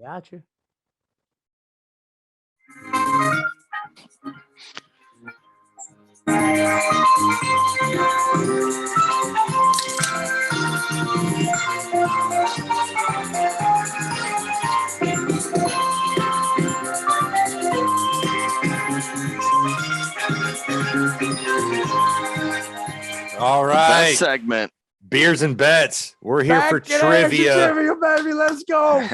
Gotcha. All right. Best segment. Beers and bets. We're here for Back in trivia. trivia, baby. Let's go.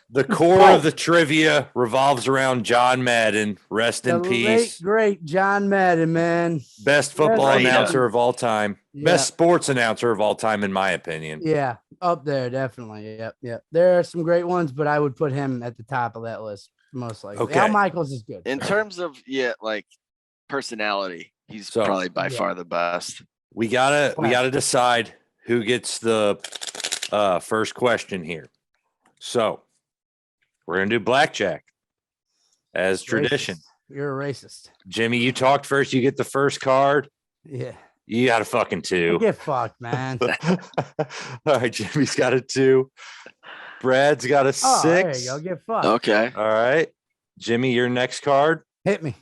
The core of the trivia revolves around John Madden. Rest in The peace. late, great John Madden, man. Best football Rest in announcer peace. of all time. Yeah. Best sports announcer of all time, in my opinion. Yeah, up there, definitely. Yep. There are some great ones, but I would put him at the top of that list, most likely. Okay. Al Michaels is good. In terms of like personality, he's So- probably by far the best. We gotta decide who gets the first question here. So we're gonna do blackjack as tradition. Racist. You're a racist. Jimmy, you talked first. You get the first card. Yeah. You got a fucking 2. Get fucked, man. All right, Jimmy's got a 2. Brad's got a 6. Oh, there you go. Get fucked. Okay. All right, Jimmy, your next card Hit me.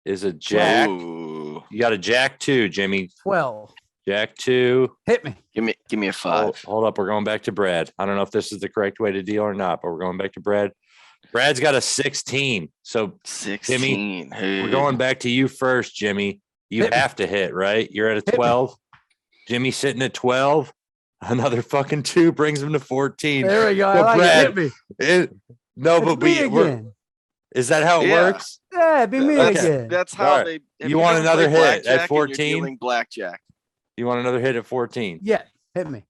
is a jack. Ooh. You got a jack 2, Jimmy. 12. Jack 2. Hit me. Give me a 5. Hold up. We're going back to Brad. I don't know if this is the correct way to deal or not, but we're going back to Brad. Brad's got a 16. So 16. we're going back to you first, Jimmy. You have to hit, right? You're at a 12. Jimmy's sitting at 12. Another fucking 2 brings him to 14. There we go. So I like Brad, it. Hit me. No, It's but me we're again. is that how it Yeah. works? Yeah, be me Okay. again. That's how All right. they. if You you're want gonna another play hit at blackjack and 14? You're dealing blackjack. You want another hit at 14? Yeah, hit me.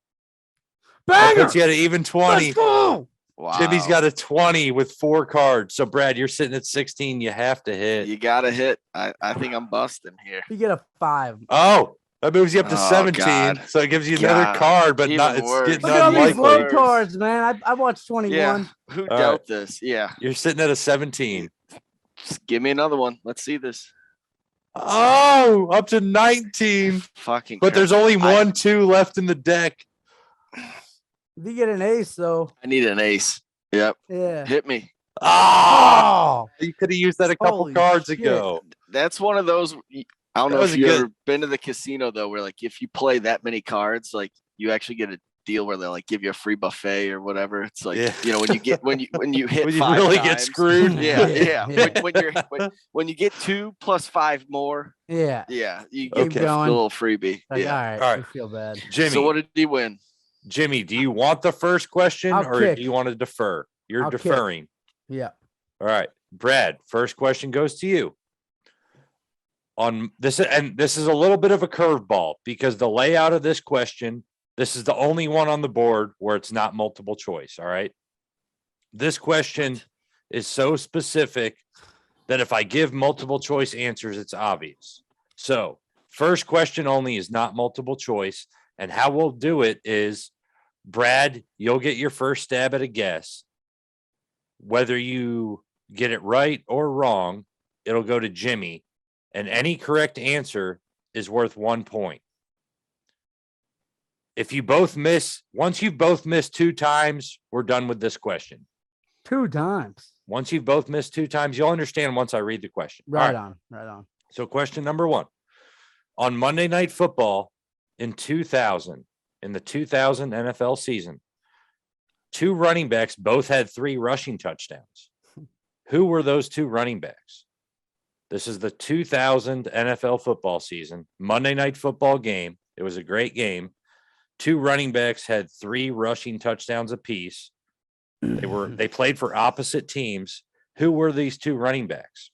That Banger. puts you at an even 20. Let's go. Wow. Jimmy's got a 20 with 4 cards. So Brad, you're sitting at 16. You have to hit. You got to hit. I think I'm busting here. You get a 5. Oh, that moves you up to Oh, 17. God. So it gives you another God. card, but Even not it's worse. getting Look at all these unlikely. low Worse. cards, man. I watched 21. Yeah. Who All dealt this? Yeah. You're sitting at a 17. Just give me another one. Let's see this. Oh, up to 19. Fucking. But crap. there's only 1, 2 left in the deck. If you get an ace, though, I need an ace. Yep. yeah. Hit me. Ah, Oh, you could have used that a couple Holy cards shit. ago. That's one of those. I don't That know was if a you good- ever been to the casino though, where like if you play that many cards, like you actually get a deal where they'll like give you a free buffet or whatever. It's like Yeah. when you get when you hit When you 5 really times, get screwed. Yeah, Yeah, yeah. yeah. When you get 2 plus 5 more, yeah. yeah, you Okay. get a little freebie. Like, Yeah. all right. All right. I feel bad. Jimmy, So what did he win? Jimmy, do you want the first question I'll or kick. do you want to defer? You're I'll kick. deferring. Yeah. All right. Brad, first question goes to you. On this, and this is a little bit of a curveball because the layout of this question, this is the only one on the board where it's not multiple choice. All right. This question is so specific that if I give multiple choice answers, it's obvious. So, first question only is not multiple choice. And how we'll do it is, Brad, you'll get your first stab at a guess. Whether you get it right or wrong, it'll go to Jimmy. And any correct answer is worth 1 point. If you both miss, once you've both missed 2 times, we're done with this question. 2 times. Once you've both missed 2 times, you'll understand once I read the question. All Right on. Right on. So question number 1. On Monday Night Football in 2000, in the 2000 NFL season, 2 running backs both had 3 rushing touchdowns. Who were those 2 running backs? This is the 2000 NFL football season, Monday Night Football game. It was a great game. 2 running backs had 3 rushing touchdowns apiece. They played for opposite teams. Who were these 2 running backs?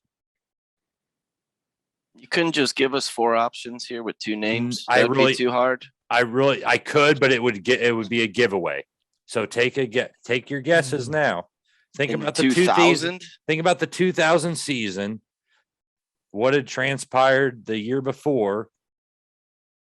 You couldn't just give us 4 options here with 2 names. I That would really- be too hard. I could, but it would be a giveaway. So take your guesses now. Think In about the 2000. Think about the 2000 season. What had transpired the year before?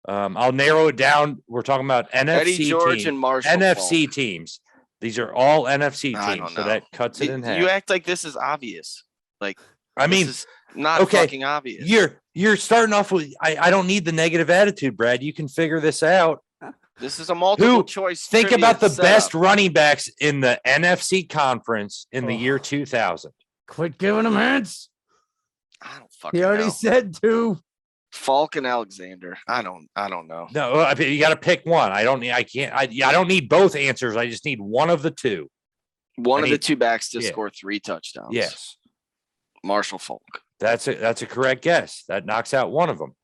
I'll narrow it down. We're talking about NFC Eddie George teams. and Marshall NFC Faulk. teams. These are all NFC I teams, don't so know. that cuts it in half. You act like this is obvious. Like I mean, this is not okay, fucking obvious. you're starting off with I don't need the negative attitude, Brad. You can figure this out. This is a multiple choice. Think trivia about the setup. best running backs in the NFC conference in the year 2000. Quit giving him hints. I don't fucking He already know. said 2. Falk and Alexander. I don't know. No, I mean, you got to pick one. I don't need both answers. I just need one of the two. One of the two backs to yeah. score 3 touchdowns. Yes. Marshall Falk. That's a correct guess. That knocks out one of them.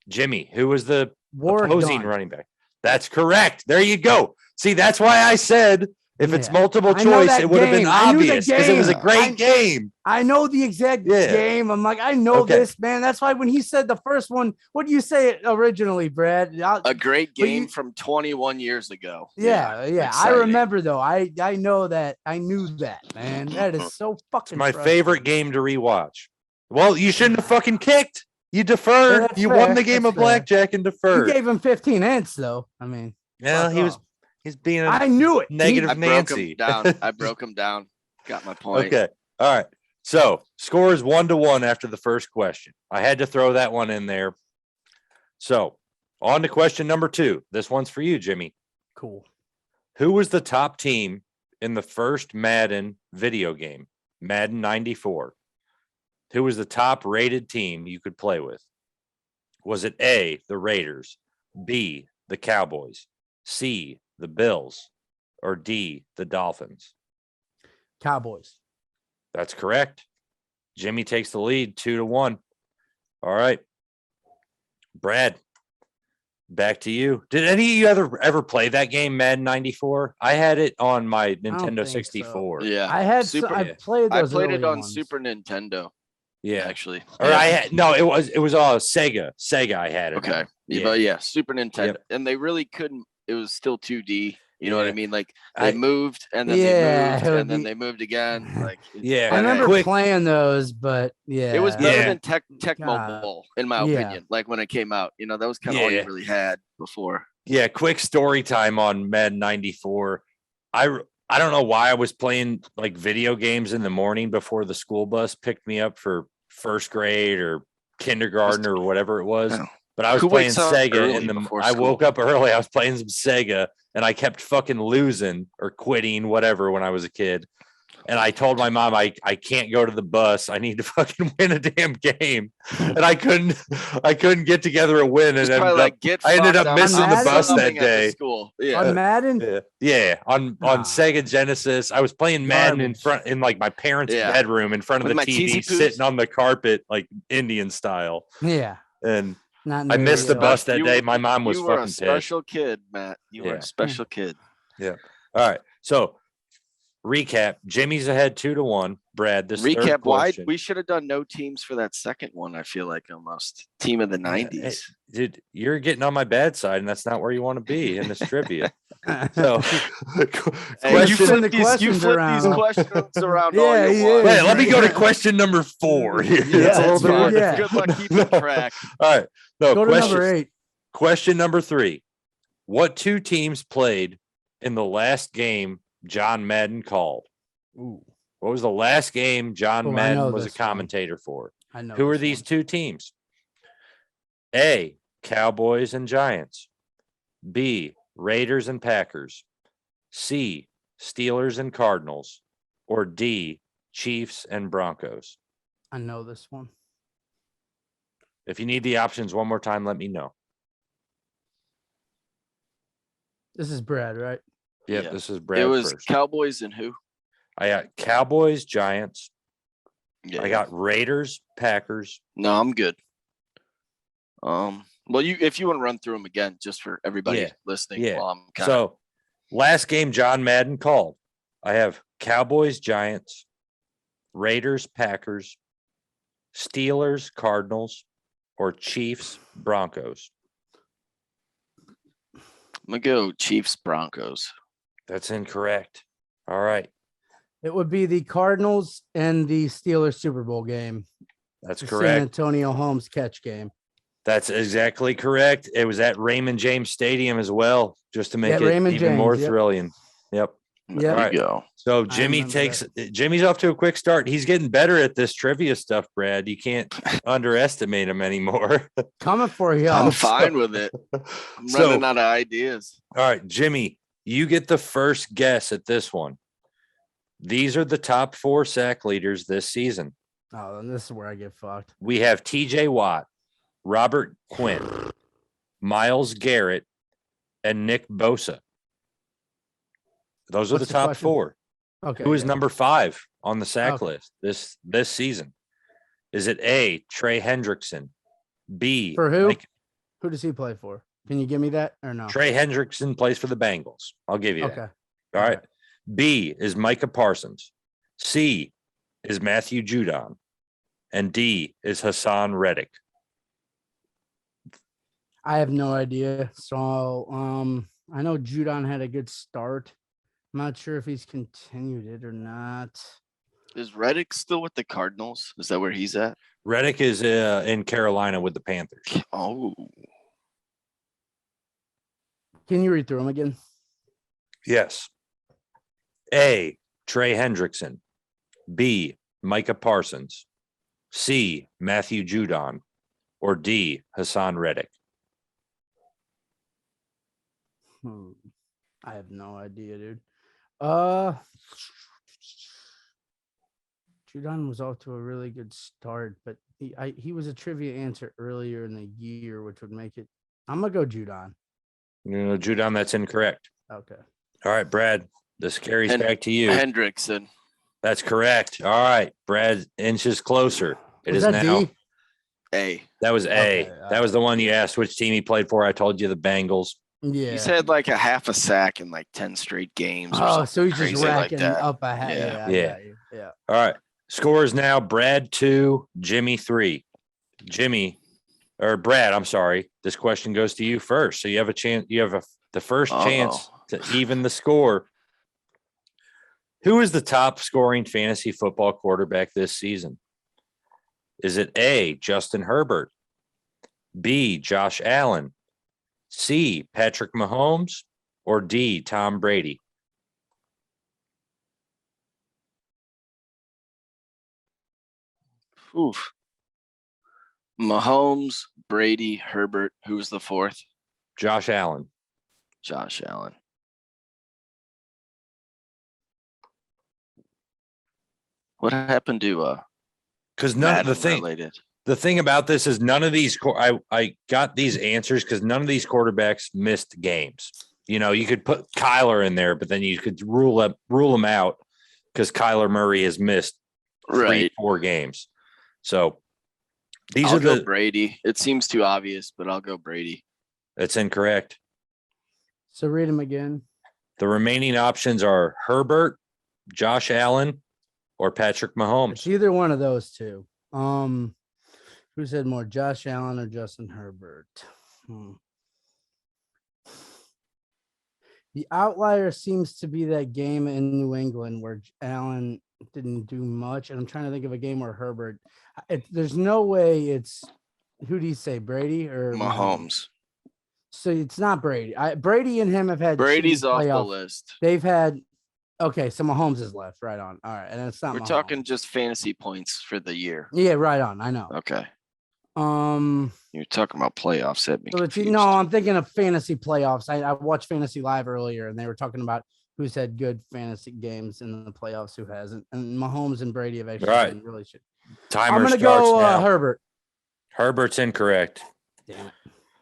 Jimmy, who was the Warwick opposing Dunn. running back? That's correct. There you go. See, that's why I said if it's Yeah. multiple I know choice, that it would have been game. I knew the obvious because it was a game. great game. I know the exact Yeah. game. I'm like, I know Okay. this, man. That's why when he said the first one, what do you say it originally, Brad? A great But game you- from 21 years ago. Yeah. I exciting. remember though. I know that. I knew that, man. That is so fucking My frustrating. favorite game to rewatch. Well, you shouldn't have fucking kicked. You deferred. that's You fair. won the game That's of blackjack and You deferred. gave him 15 hints though. I mean, Yeah, fuck off. he's being a I knew it. negative I broke Nancy. him down. I broke him down. Got my point. Okay. All right. So score is 1-1 after the first question. I had to throw that one in there. So on to question number 2. This one's for you, Jimmy. Cool. Who was the top team in the first Madden video game, Madden 94? Who was the top rated team you could play with? Was it A, the Raiders, B, the Cowboys, C, the Bills, or D, the Dolphins? Cowboys. That's correct. Jimmy takes the lead 2-1. All right. Brad, back to you. Did any of you ever play that game, Madden 94? I had it on my Nintendo think so. 64. Yeah. I had. Super- I played. I Those played it early on ones. Super Nintendo, Yeah. actually. Or I had it was Sega. Sega I had it. Okay. on. Yeah. Yeah. But yeah, Super Nintendo. Yep. And they really couldn't, it was still 2D. You know what I Yeah. mean? Like they I- moved and then Yeah, they it moved would and then be- they moved again. Like Yeah. I remember Quick- playing those, but yeah, it was better Yeah. than Tech God. Mobile, in my Yeah. opinion. Like when it came out, that was kind of all you Yeah. really had before. Yeah, quick story time on Madden 94. I don't know why I was playing like video games in the morning before the school bus picked me up for first grade or kindergarten or whatever it was. Oh. But I was Who playing wakes up Sega early in the before I woke school? up early. I was playing some Sega and I kept fucking losing or quitting, whatever, when I was a kid. And I told my mom I can't go to the bus. I need to fucking win a damn game. And I couldn't get together a win. And Just probably like get I ended fucked, up I'm missing the not bus subbing that at the day. School. Yeah. on Madden. Yeah, on Ah. Sega Genesis. I was playing Madden Garbage. in like my parents' Yeah. bedroom in front of With the my TV, cheesy poos. sitting on the carpet like Indian style. Yeah, And not I nearly missed the as- bus that You day. were- My mom was you were a fucking pissed. special kid, Matt. You were Yeah. a special kid. All right, so recap: Jimmy's ahead 2-1. Brad, this third Recap why question. we should have done no teams for that second one. I feel like almost team of the '90s. Dude, you're getting on my bad side, and that's not where you want to be in this trivia. So, Hey, Question- you flip the these questions questions around all Yeah, you he want. is. wait, let me go to question number 4 here. Yeah, It's a little that's bit more fine. Yeah. Good luck keeping track. All right. No, Go to number 8. Question number 3. What two teams played in the last game John Madden called? Ooh, What was the last game John Oh, I know Madden was a this one. commentator for? I know. Who are this these one. two teams? A, Cowboys and Giants. B, Raiders and Packers. C, Steelers and Cardinals. Or D, Chiefs and Broncos. I know this one. If you need the options one more time, let me know. This is Brad, right? Yep, Yeah. this is Brad It was first. Cowboys and who? I got Cowboys, Giants. Yeah. I got Raiders, Packers. No, I'm good. Well, if you want to run through them again, just for everybody Yeah. listening, Yeah. while I'm kind of So, last game John Madden called. I have Cowboys, Giants, Raiders, Packers, Steelers, Cardinals, or Chiefs, Broncos. I'm gonna go Chiefs Broncos. That's incorrect. All right. It would be the Cardinals and the Steelers Super Bowl game. That's The San correct. Antonio Holmes catch game. That's exactly correct. It was at Raymond James Stadium as well, just to make Yeah, it Raymond even more James, yep. thrilling. Yep. There Yeah. you Alright. go. So Jimmy remember Jimmy's off to a quick start. He's getting better at this trivia stuff, Brad. You can't underestimate him anymore. Coming for you. I'm fine with it. I'm So- running out of ideas. All right, Jimmy, you get the first guess at this one. These are the top 4 sack leaders this season. Oh, then this is where I get fucked. We have TJ Watt, Robert Quinn, Miles Garrett, and Nick Bosa. Those are What's the the top question? 4. Okay. Who is yeah. number 5 on the sack Okay. list this season? Is it A, Trey Hendrickson, B, For who? Who does he play for? Can you give me that or no? Trey Hendrickson plays for the Bengals. I'll give you that. Okay. All right. B is Micah Parsons. C is Matthew Judon. And D is Hassan Reddick. I have no idea. So I know Judon had a good start. I'm not sure if he's continued it or not. Is Reddick still with the Cardinals? Is that where he's at? Reddick is in Carolina with the Panthers. Oh, Can you read through them again? Yes. A, Trey Hendrickson. B, Micah Parsons. C, Matthew Judon. Or D, Hassan Reddick. I have no idea, dude. Judon was off to a really good start, but he was a trivia answer earlier in the year, which would make it. I'm gonna go Judon. Judon, that's incorrect. Okay. All right, Brad, this carries back to you. Hendrickson. That's correct. All right, Brad inches closer. It Was is that now. D? A. That was A. Okay, That was the one you asked which team he played for. I told you the Bengals. Yeah. He's had like a half a sack in like 10 straight games. Or Oh, so he's something just crazy like racking that. up a hat. Yeah. Yeah. I Yeah. got you. Yeah. All right. Scores now Brad 2, Jimmy 3. Jimmy or Brad, I'm sorry. This question goes to you first. So you have a chance. You have the first chance to even the score. Who is the top scoring fantasy football quarterback this season? Is it A, Justin Herbert, B, Josh Allen, C, Patrick Mahomes, or D, Tom Brady? Oof. Mahomes, Brady, Herbert. Who's the fourth? Josh Allen. Josh Allen. What happened to Because none of Madden the thing. related? The thing about this is none of these I got these answers because none of these quarterbacks missed games. You could put Kyler in there, but then you could rule them out because Kyler Murray has missed 3-4 games. So these I'll are go Brady. It seems too obvious, but I'll go Brady. That's incorrect. So read him again. The remaining options are Herbert, Josh Allen, or Patrick It's Mahomes. either one of those two. Who said more, Josh Allen or Justin Herbert? The outlier seems to be that game in New England where Allen didn't do much. And I'm trying to think of a game where Herbert. There's no way it's. Who do you say, Brady or Mahomes. So it's not Brady. Brady and him have had. Brady's shitty off the playoff- list. They've had. Okay, so Mahomes is left. Right on. All right, and it's not. We're Mahomes. talking just fantasy points for the year. Yeah, right on. I know. Okay. Um. You're talking about playoffs. That me So it's, confused. no, I'm thinking of fantasy playoffs. I watched Fantasy Live earlier, and they were talking about who's had good fantasy games in the playoffs, who hasn't. And Mahomes and Brady have actually Right. been really shit. Timer I'm gonna starts go now. Herbert. Herbert's incorrect. Damn it!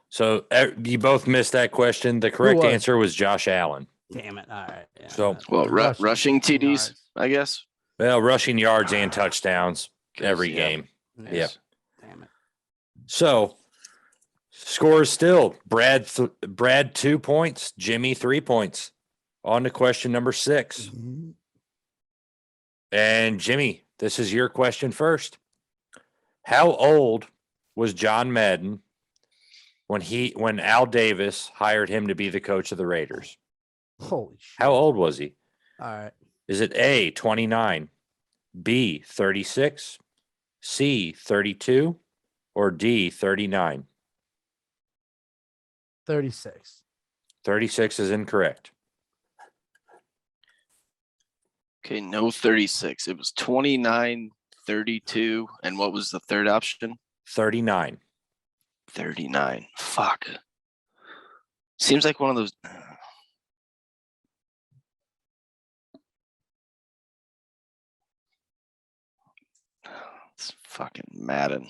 So you both missed that question. The correct was? answer was Josh Allen. Damn it! All right. Yeah, So- Well, rushing TDs, yards. I guess. Well, rushing yards and touchdowns every Yeah. game. Yeah. Damn it! So scores still Brad 2 points, Jimmy 3 points. On to question number 6. And Jimmy, this is your question first. How old was John Madden when Al Davis hired him to be the coach of the Raiders? Holy shit! How old was he? All right. Is it A, 29, B, 36, C, 32, or D, 39? 36. 36 is incorrect. Okay, no 36. It was 29, 32, and what was the third option? 39. 39. Fuck. Seems like one of those. It's fucking Madden.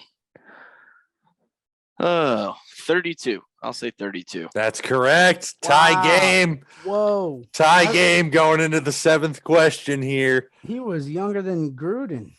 Oh, 32. I'll say 32. That's correct. Tie Wow. game. Whoa. Tie game going into the 7th question here. He was younger than Gruden.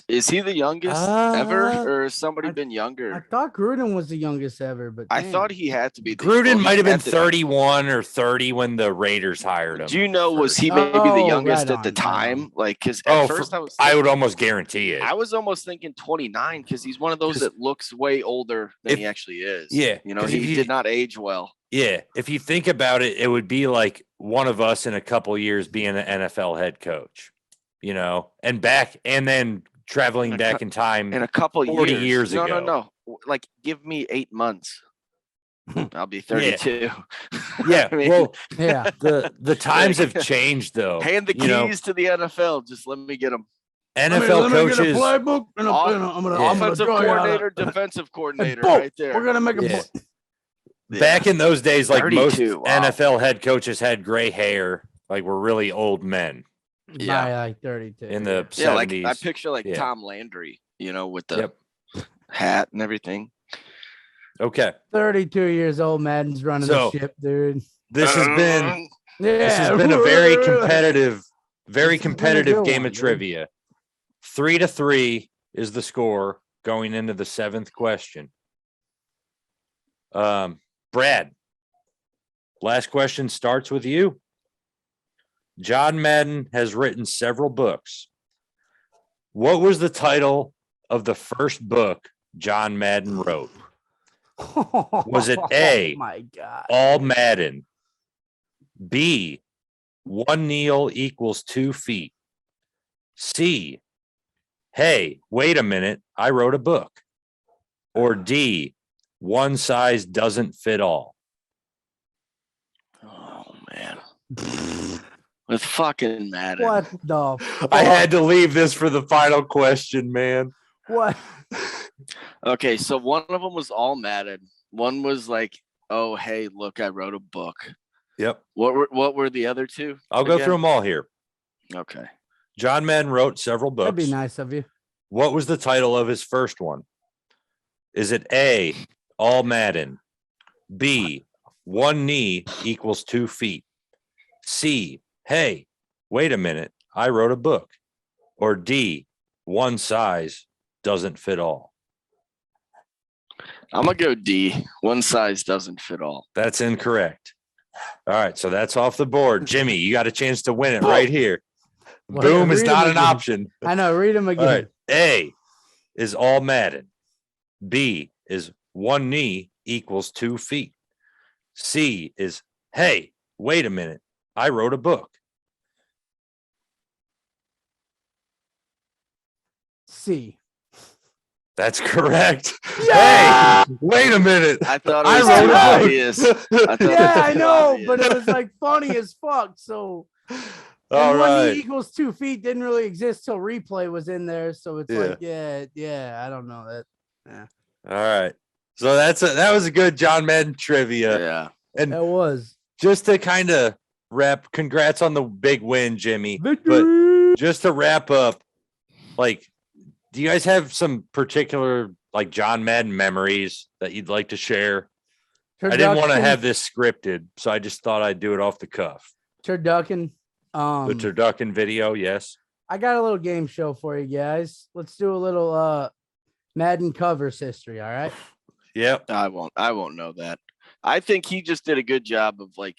Is he the youngest ever, or has somebody been I younger? thought Gruden was the youngest ever, but I damn. thought he had to be. Gruden might have been had to- 31 or 30 when the Raiders hired him. Do you know, was he first. maybe the Oh, youngest right at the on, right time? on. Like, because at first I would almost guarantee it. I was almost thinking 29 because he's one of those that looks way older than he actually is. Yeah, You know, 'cause he did not age well. Yeah, if you think about it, it would be like one of us in a couple years being an NFL head coach, you know, and then traveling back in time In a couple 40 years. years no, ago. No. Like, give me 8 months. I'll be 32. Yeah, I mean, well, Yeah. the times have changed though. hand the you know, keys to the NFL. Just let me get them. NFL Let me get a coaches. playbook and I'm gonna Offensive draw you out coordinator, a- defensive coordinator, boom, right there. We're gonna make a Yeah. book. Back in those days, like most 32, wow. NFL head coaches had gray hair, like we're really old men Yeah. By like 32. in the Yeah, like 70s. I picture like Yeah. Tom Landry, you know, with the Yep. hat and everything. Okay. 32 years old. Madden's running So- the ship, dude. This has been Yeah. This has been a very competitive This has been a good game one, of dude. trivia. 3-3 is the score going into the 7th question. Brad, last question starts with you. John Madden has written several books. What was the title of the first book John Madden wrote? Was it A, Oh my God. All Madden? B, 1 kneel equals 2 feet. C, hey, wait a minute, I wrote a book. Or D, one size doesn't fit all. Oh man. With fucking Madden. What the I fuck? had to leave this for the final question, man. What? Okay, so one of them was all Madden. One was like, oh hey, look, I wrote a book. Yep. What were the other two? I'll go again? through them all here. Okay. John Madden wrote several books. That'd be nice of you. What was the title of his first one? Is it A, All Madden? B, 1 knee equals 2 feet? C, hey, wait a minute, I wrote a book? Or D, one size doesn't fit all? I'm gonna go D. One size doesn't fit all. That's incorrect. All right, so that's off the board. Jimmy, you got a chance to win it right here. Well, Boom is read not them an again. option. I know. Read them All again. right. A is All Madden. B is 1 knee equals 2 feet. C is, hey, wait a minute, I wrote a book. C. That's correct. Yeah! Hey, wait a minute. I thought I it was wrote too a book. obvious. I thought it Yeah, was I too know, obvious. but it was like funny as fuck. So, All and 1 knee right. equals 2 feet didn't really exist till replay was in there. So it's Yeah. like, yeah, I don't know that. All right. So that was a good John Madden trivia. Yeah. And That was just to kind of wrap, congrats on the big win, Jimmy. victory. Just to wrap up, like, do you guys have some particular like John Madden memories that you'd like to share? I didn't want to Turducken- have this scripted, so I just thought I'd do it off the cuff. Turducken. The turducken video, yes. I got a little game show for you guys. Let's do a little Madden covers history. All right. Yep. I won't know that. I think he just did a good job of like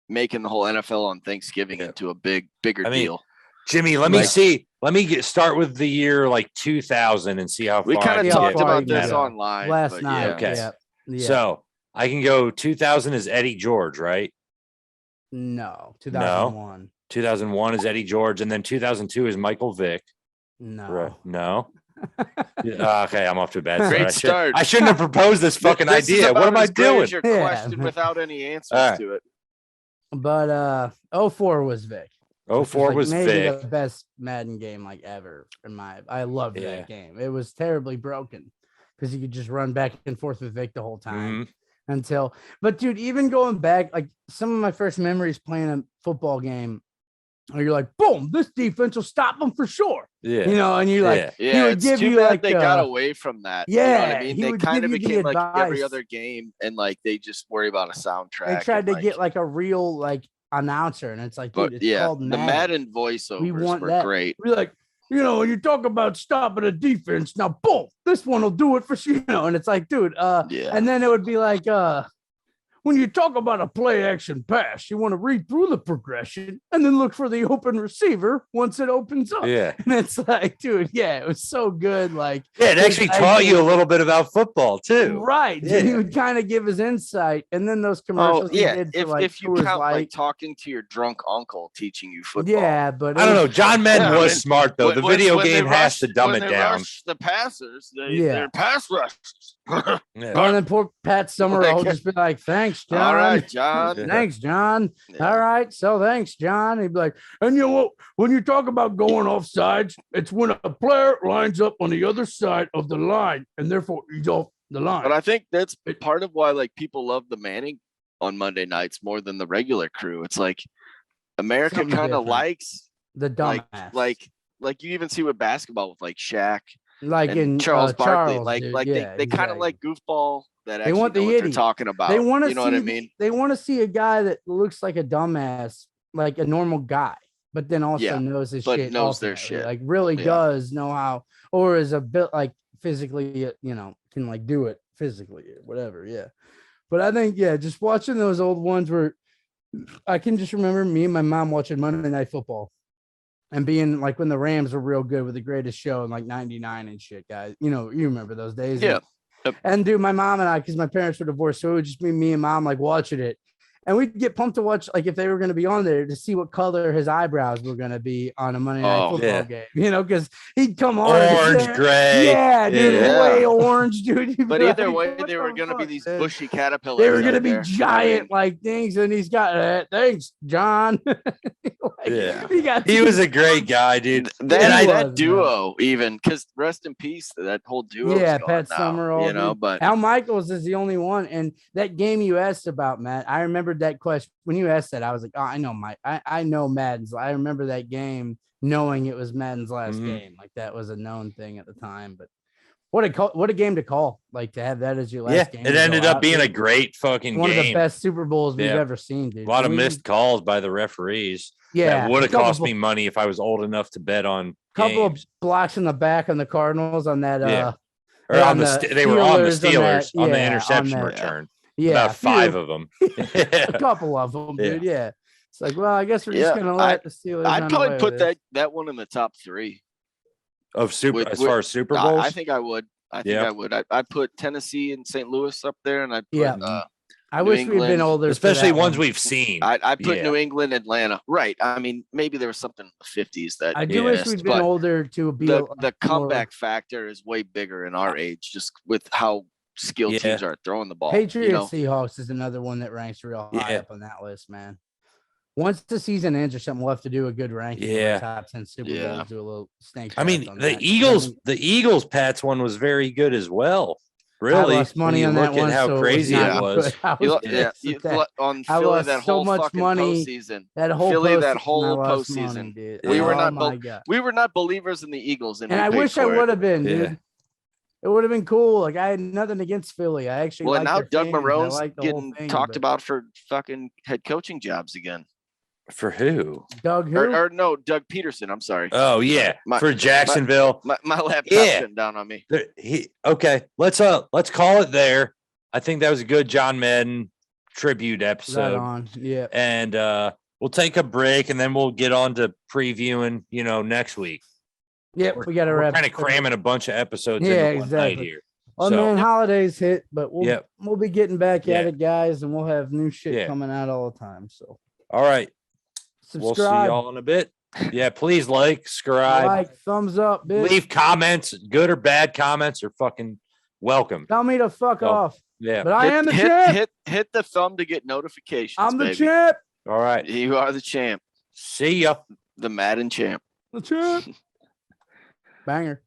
making the whole NFL on Thanksgiving into a bigger I mean, deal. Jimmy, let me Like- see. Let me start with the year like 2000 and see how We far I kind can of how talked get far about with you this can Madden. go. online Last but night. Yeah. Okay. Yeah. So I can go 2000 is Eddie George, right? No, 2001. 2001 is Eddie George, and then 2002 is Michael Vick. No. Right. No. Yeah, okay, I'm off to a bad start. Great start. I shouldn't have proposed this fucking This is idea. What about am I as great doing? as your Yeah. question without any answers All right. to it. But 04 was Vic. Oh, Which 04 like was maybe Vic. the best Madden game like ever I loved Yeah. that game. It was terribly broken because you could just run back and forth with Vic the whole time but dude, even going back, like some of my first memories playing a football game, where you're like, boom, this defense will stop them for sure. Yeah. And you like, Yeah, he would it's give too you bad like they got away from that. You know what I mean? he They would kind of give you the became like every advice. other game, and like they just worry about a soundtrack. They tried to like, get like a real like announcer, and it's like, but dude, it's called the Madden. Madden voiceovers We want were that. great. We're like, when you talk about stopping a defense, now boom, this one will do it for sure. And it's like, dude, and then it would be like, when you talk about a play action pass, you want to read through the progression and then look for the open receiver once it opens up. Yeah. And it's like, dude, it was so good. Like, it actually taught you a little bit about football too. Right. Yeah. He would kind of give his insight. And then those commercials he did for, like, if you count like talking to your drunk uncle teaching you football. Yeah, but I don't know. John Madden was smart though. The video game has to dumb it down. The passers, they're pass rushers. And then poor Pat Summerall will just be like, thanks, John. All right, John. Thanks, John. All right. So thanks, John. He'd be like, and when you talk about going off sides, it's when a player lines up on the other side of the line and therefore he's off the line. But I think that's part of why like people love the Manning on Monday nights more than the regular crew. It's like America kind of likes the dumbass. Like you even see with basketball with like Shaq. Like in Charles Barkley, they kind of exactly. like goofball that they want know the what idiot they're talking about. They want to know what I mean? They want to see a guy that looks like a dumbass, like a normal guy, but then also knows his shit. Knows their shit. Like really does know how, or is a bit like physically, can like do it physically or whatever. Yeah. But I think, just watching those old ones where I can just remember me and my mom watching Monday Night Football. And being like when the Rams were real good with The Greatest Show in like 99 and shit, guys. You remember those days. Yeah. And dude, my mom and I, because my parents were divorced, so it would just be me and mom like watching it. And we'd get pumped to watch, like if they were going to be on there, to see what color his eyebrows were going to be on a Monday Night Football game. Because he'd come on. Orange, gray. Yeah, dude. Way orange, dude. But either way, they were going to be these bushy caterpillars. They were going to be giant like things. And he's got, thanks, John. He was a great guy, dude. That duo, even, because rest in peace, that whole duo. Yeah, Pat Summerall. But Al Michaels is the only one. And that game you asked about, Matt, I remembered that question when you asked that. I was like, oh, I know I know Madden's. I remember that game knowing it was Madden's last game. Like that was a known thing at the time. But what a game to call, like to have that as your last game. It ended up being a great fucking one game. Of the best Super Bowls we've ever seen, dude. A lot of missed calls by the referees. Yeah, that would have cost me money if I was old enough to bet on. Couple of blocks in the back on the Cardinals on that. Or on they were on the Steelers on the interception return. Yeah, about 5 of them. A couple of them, dude. Yeah. It's like, well, I guess we're just gonna let the Steelers. I'd probably put that one in the top 3 of as far as Super Bowls. I think I would. I would. I'd put Tennessee and St. Louis up there, and I'd put I wish we'd been older, especially ones we've seen. I put New England, Atlanta. Right. I mean, maybe there was something in the 50s that I do wish we'd been older to be. The comeback factor is way bigger in our age, just with how skilled teams are throwing the ball. Patriots Seahawks is another one that ranks real high up on that list, man. Once the season ends or something, we'll have to do a good ranking. Top 10 Super Bowls, do a little snake. I mean, the Eagles Pats one was very good as well. Really, I lost money on that one. How crazy it was. On Philly, that whole fucking postseason. That whole Philly, that whole postseason. We were not believers in the Eagles, and I wish I would have been, dude. It would have been cool. Like I had nothing against Philly. I actually and now Doug Marrone's getting talked about for fucking head coaching jobs again. For who? Doug who? Or no, Doug Peterson. I'm sorry. Oh yeah, for Jacksonville. My laptop's sitting down on me. Okay, let's call it there. I think that was a good John Madden tribute episode. Right on. Yeah. And we'll take a break and then we'll get on to previewing. Next week. Yep, we got to wrap. Kind of cramming a bunch of episodes into one night here. Oh man, holidays hit, but we'll be getting back at it, guys, and we'll have new shit coming out all the time. So. All right. Subscribe. We'll see y'all in a bit. Yeah, please subscribe, thumbs up, bitch. Leave comments, good or bad comments are fucking welcome. Tell me to fuck off. Yeah, but I am the champ. Hit the thumb to get notifications. I'm the champ. All right. You are the champ, See ya. the Madden champ. Let's chat. Banger.